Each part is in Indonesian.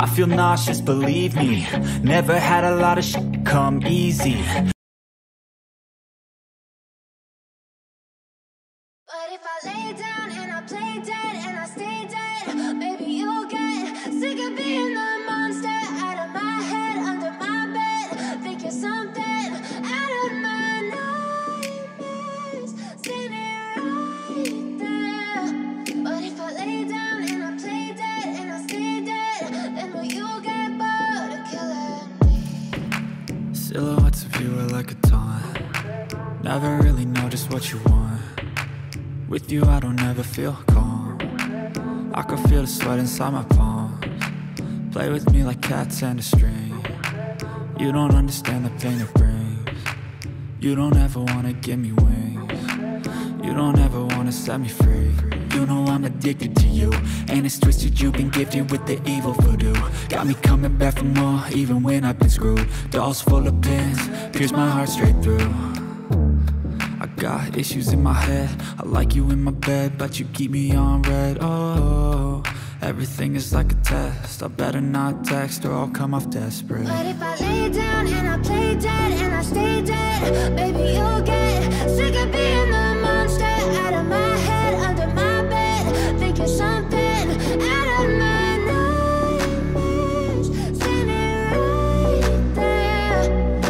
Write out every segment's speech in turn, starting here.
I feel nauseous, believe me. Never had a lot of shit come easy. Silhouettes of you are like a taunt. Never really know just what you want. With you I don't ever feel calm. I can feel the sweat inside my palms. Play with me like cats and a string. You don't understand the pain it brings. You don't ever wanna give me wings. You don't ever wanna set me free. You know I'm addicted to you, and it's twisted, you've been gifted with the evil voodoo. Got me coming back for more, even when I've been screwed. Dolls full of pins, pierce my heart straight through. I got issues in my head, I like you in my bed, but you keep me on red. Oh, everything is like a test, I better not text or I'll come off desperate. But if I lay down and I play dead and I stay dead, baby you'll get sick of being the monster out of my head, under my bed. Think you're something out of my nightmares, standing right there.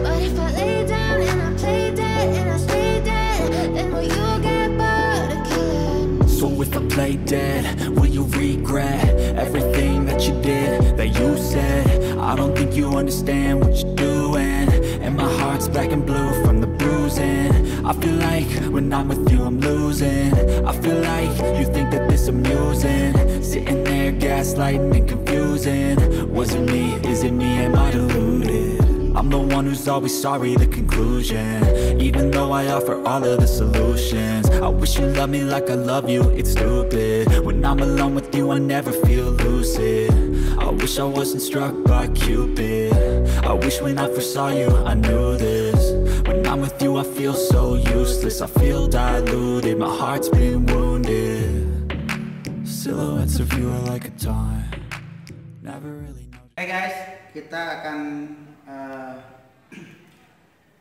But if I lay down and I play dead and I stay dead, then will you get bored of killing me? So if I play dead, will you regret everything that you did, that you said? I don't think you understand what you're doing, and my heart's black and blue from the bruising. I feel like when I'm with you I'm losing. I feel like you think that this amusing, sitting there gaslighting and confusing. Was it me? Is it me? Am I deluded? I'm the one who's always sorry, the conclusion. Even though I offer all of the solutions, I wish you loved me like I love you, it's stupid. When I'm alone with you I never feel lucid. I wish I wasn't struck by Cupid. I wish when I first saw you I knew this. When I'm with you I feel so useless, I feel diluted, my heart's been wounded. Silhouettes of you are like a taunt. Never really know. Hai guys, kita akan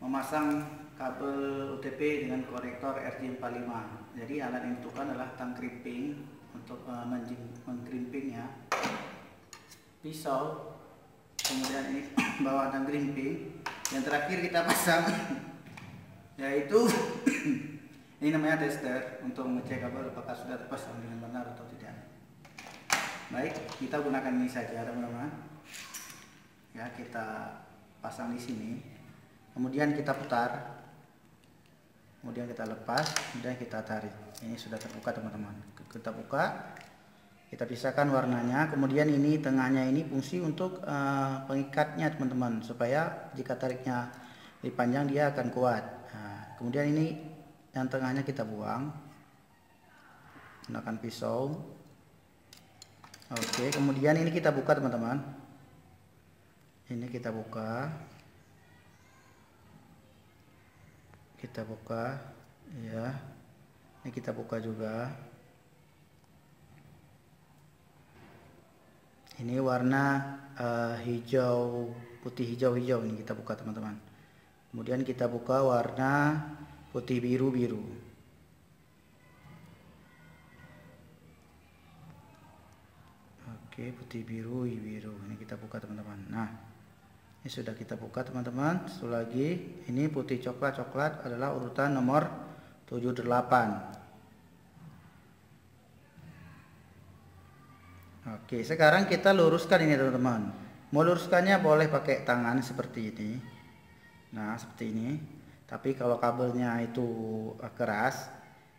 memasang kabel UTP dengan konektor RJ45. Jadi alat yang dibutuhkan adalah tang crimping untuk mengkrimpingnya, pisau, kemudian ini bawah tang crimping. Yang terakhir kita pasang yaitu ini namanya tester untuk mengecek kabel apakah sudah terpasang dengan benar atau tidak. Baik, kita gunakan ini saja teman-teman. Ya, kita pasang di sini, kemudian kita putar, kemudian kita lepas, kemudian kita tarik. Ini sudah terbuka teman-teman. Kita buka, kita pisahkan warnanya, kemudian ini tengahnya ini fungsi untuk pengikatnya teman-teman, supaya jika tariknya lebih panjang dia akan kuat. Nah, kemudian ini yang tengahnya kita buang gunakan pisau. Oke, kemudian ini kita buka teman-teman. Ini kita buka, ya. Ini kita buka juga. Ini warna hijau, putih hijau-hijau, ini kita buka teman-teman. Kemudian kita buka warna putih biru-biru. Oke, putih biru, ini kita buka teman-teman. Nah, ini sudah kita buka teman-teman. Satu lagi, ini putih coklat adalah urutan nomor 78. Oke, sekarang kita luruskan ini teman-teman. Mau luruskannya boleh pakai tangan seperti ini. Nah, seperti ini. Tapi kalau kabelnya itu keras,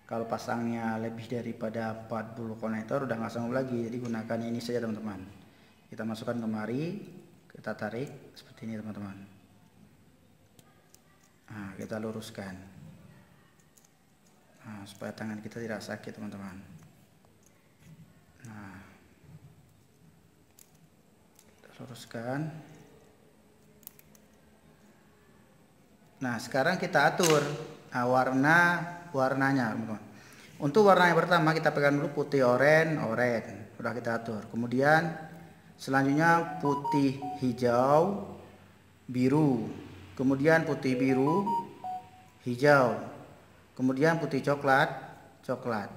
kalau pasangnya lebih daripada 40 konektor udah nggak sanggup lagi. Jadi gunakan ini saja teman-teman. Kita masukkan kemari, kita tarik seperti ini teman-teman. Nah, kita luruskan. Nah, supaya tangan kita tidak sakit teman-teman. Nah, kita luruskan. Nah, sekarang kita atur warnanya teman-teman. Untuk warna yang pertama kita pegang dulu putih oranye, udah kita atur. Kemudian Selanjutnya putih, hijau, biru. Kemudian putih, biru, hijau. Kemudian putih, coklat, coklat.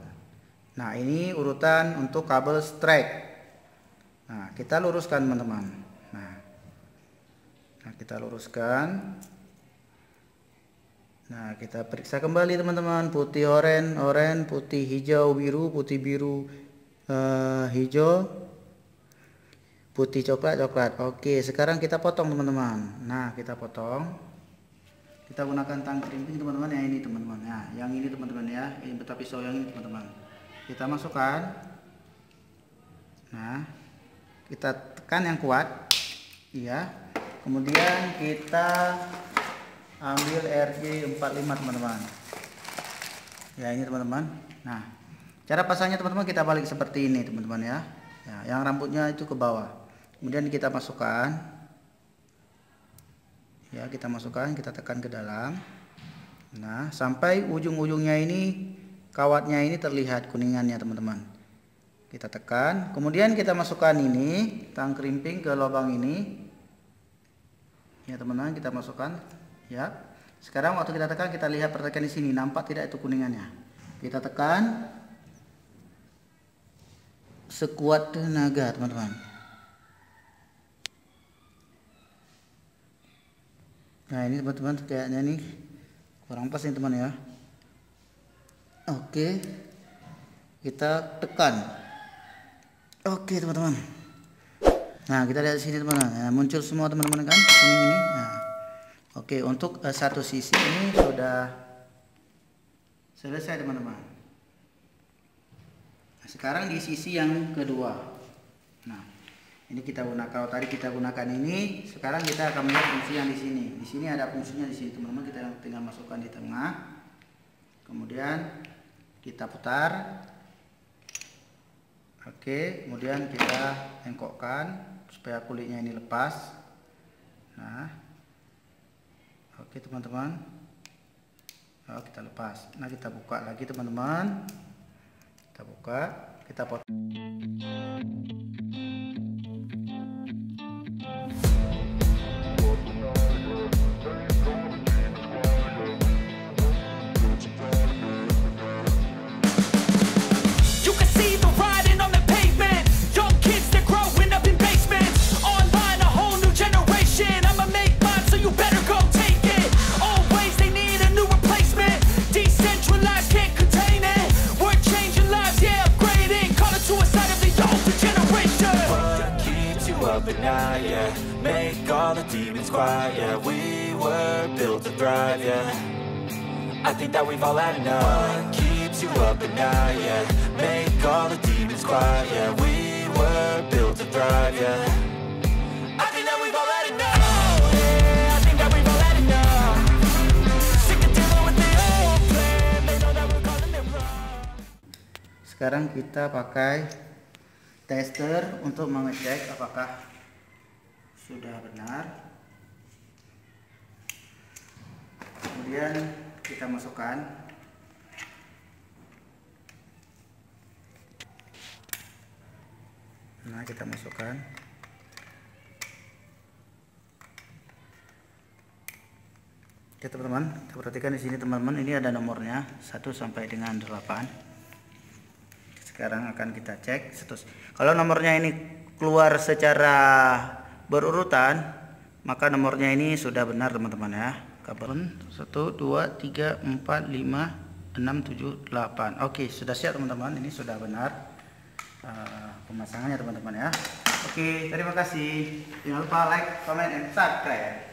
Nah, ini urutan untuk kabel strike. Nah, kita luruskan teman-teman. Nah, kita luruskan. Nah, kita periksa kembali teman-teman. Putih, oranye, putih, hijau, biru, putih, biru, hijau, putih, coklat, coklat. Oke, sekarang kita potong teman-teman. Nah, kita potong. Kita gunakan tang krimping teman-teman, yang ini teman-teman. Nah, yang ini teman-teman ya. Ini peta pisau yang ini teman-teman. Kita masukkan. Nah, kita tekan yang kuat. Iya. Kemudian kita ambil RJ45 teman-teman. Ya, ini teman-teman. Nah, cara pasangnya teman-teman kita balik seperti ini teman-teman ya. Ya, yang rambutnya itu ke bawah. Kemudian kita masukkan. Ya, kita masukkan, kita tekan ke dalam. Nah, sampai ujung-ujungnya ini, kawatnya ini terlihat kuningannya teman-teman. Kita tekan, kemudian kita masukkan ini tang krimping ke lubang ini. Ya teman-teman, kita masukkan. Ya. Sekarang waktu kita tekan, kita lihat pertekan di sini, nampak tidak itu kuningannya. Kita tekan sekuat tenaga teman-teman. Nah, ini teman-teman kayaknya nih kurang pas nih teman ya. Oke, kita tekan. Oke teman-teman. Nah, kita lihat di sini teman-teman. Nah, muncul semua teman-teman kan kuning ini. Nah, oke, untuk satu sisi ini sudah selesai teman-teman. Nah, sekarang di sisi yang kedua. Nah, ini kita gunakan. Kalau tadi kita gunakan ini, sekarang kita akan melihat fungsi yang di sini. Di sini ada fungsinya di sini teman-teman. Kita tinggal masukkan di tengah. Kemudian kita putar. Oke, kemudian kita bengkokkan supaya kulitnya ini lepas. Nah, oke teman-teman. Oh, kita lepas. Nah, kita buka lagi teman-teman. Kita buka, kita potong. Yeah, make all the demons quiet. Yeah, we were built to thrive. Yeah, I think that we've all had enough. What keeps you up at night? Yeah, make all the demons quiet. Yeah, we were built to thrive. Yeah, I think that we've all had enough. Yeah, I think that we've all had enough. Sick of dealing with the old plan. They know that we're calling it wrong. Sekarang kita pakai tester untuk mengecek apakah sudah benar. Kemudian kita masukkan. Nah, kita masukkan. Oke teman-teman, kita perhatikan di sini teman-teman, ini ada nomornya 1 sampai dengan 8. Sekarang akan kita cek. Kalau nomornya ini keluar secara berurutan, maka nomornya ini sudah benar teman-teman ya. Kabel 1, 2, 3, 4, 5, 6, 7, 8. Oke, sudah siap teman-teman. Ini sudah benar pemasangannya teman-teman ya. Oke, terima kasih. Jangan lupa like, comment, and subscribe.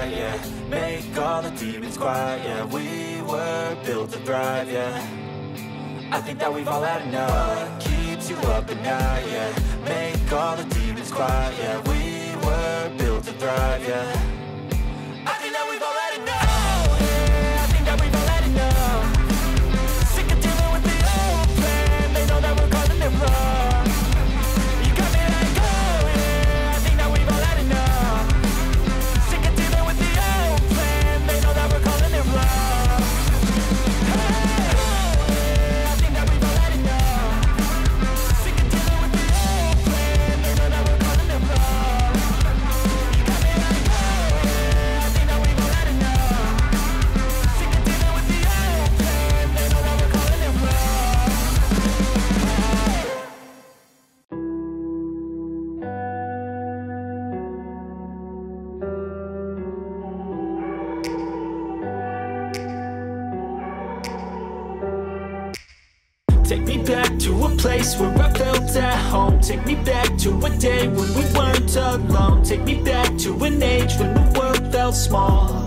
Yeah, make all the demons quiet. Yeah, we were built to thrive. Yeah, I think that we've all had enough. What keeps you up at night? Yeah, make all the demons spot, yeah. We were built to thrive, yeah. I think that we've all had enough, yeah. I think that we've all had enough. Sick of dealing with the old plan. They know that we're calling it wrong. You got me like, oh yeah. I think that we've all had enough. Sick of dealing with the old plan. They know that we're calling it wrong. Hey, oh yeah. I think that we've all had enough. Sick of dealing with the old plan. They know that we're calling it wrong. You got me like, oh yeah. I think that we've all had enough. Sick of dealing with the old plan. They know that we're calling it wrong. Take me back to a place where I felt at home. Take me back to a day when we weren't alone. Take me back to an age when the world felt small.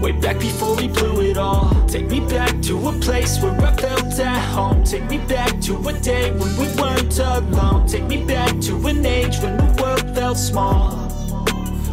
Way back before we blew it all. Take me back to a place where I felt at home. Take me back to a day when we weren't alone. Take me back to an age when the world felt small.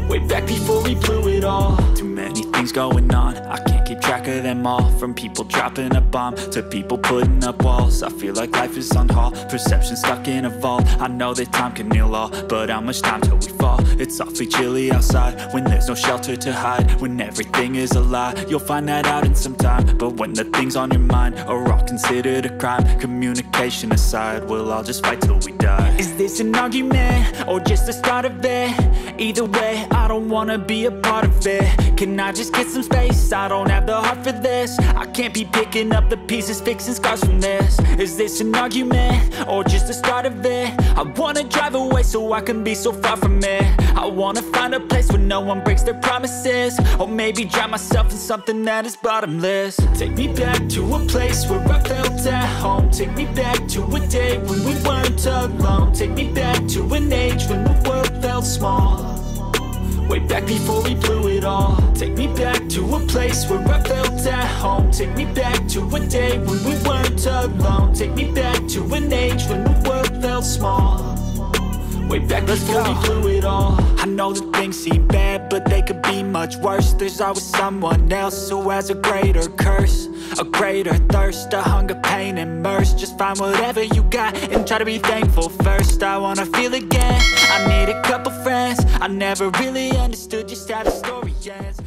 Way back before we blew it all. Too many things going on, I can't keep track of them all. From people dropping a bomb to people putting up walls. I feel like life is on hold, perception stuck in a vault. I know that time can heal all, but how much time till we fall? It's awfully chilly outside when there's no shelter to hide. When everything is a lie, you'll find that out in some time. But when the things on your mind are all considered a crime, communication aside, we'll all just fight till we die. Is this an argument or just the start of it? Either way, I don't wanna be a part of it. Can I just get some space? I don't have the heart for this. I can't be picking up the pieces, fixing scars from this. Is this an argument or just the start of it? I wanna drive away so I can be so far from it. I wanna find a place where no one breaks their promises. Or maybe drown myself in something that is bottomless. Take me back to a place where I felt at home. Take me back to a day when we weren't alone. Take me back to an age when the world felt small. Way back before we blew it all. Take me back to a place where I felt at home. Take me back to a day when we weren't alone. Take me back to an age when the world felt small. Way back before we blew it all. I know that things seem bad, but they could be much worse. There's always someone else who has a greater curse, a greater thirst, a hunger, pain, and mercy. Just find whatever you got and try to be thankful first. I wanna feel again, I need a couple friends. I never really understood just how the story ends.